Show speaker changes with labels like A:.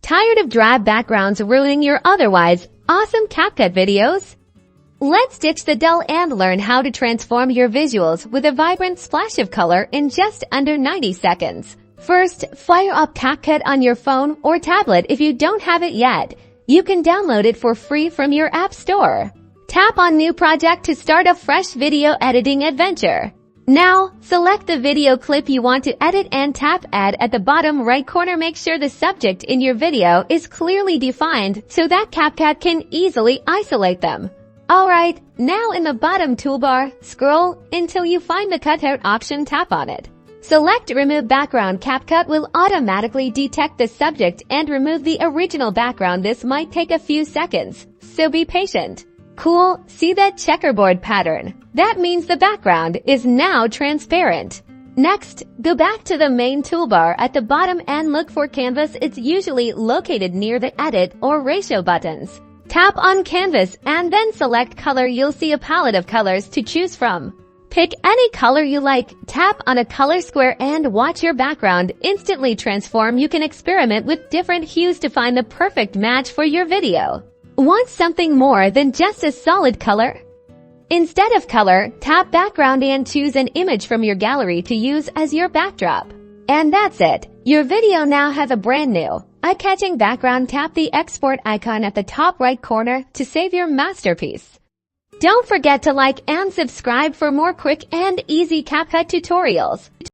A: Tired of drab backgrounds ruining your otherwise awesome Capcut videos? Let's ditch the dull and learn how to transform your visuals with a vibrant splash of color in just under 90 seconds. First, fire up Capcut on your phone or tablet if you don't have it yet. You can download it for free from your app store. Tap on New Project to start a fresh video editing adventure. Now, select the video clip you want to edit and tap Add at the bottom right corner. Make sure the subject in your video is clearly defined so that Capcut can easily isolate them. Alright, now in the bottom toolbar, scroll until you find the Cutout option. Tap on it. Select Remove Background. Capcut will automatically detect the subject and remove the original background. This might take a few seconds, so be patient. Cool, see that checkerboard pattern? That means the background is now transparent. Next, go back to the main toolbar at the bottom and look for Canvas. It's usually located near the Edit or Ratio buttons. Tap on Canvas and then select Color. You'll see a palette of colors to choose from. Pick any color you like, tap on a color square and watch your background instantly transform. You can experiment with different hues to find the perfect match for your video. Want something more than just a solid color? Instead of color, tap Background and choose an image from your gallery to use as your backdrop. And that's it. Your video now has a brand new, eye-catching background. Tap the export icon at the top right corner to save your masterpiece. Don't forget to like and subscribe for more quick and easy Capcut tutorials.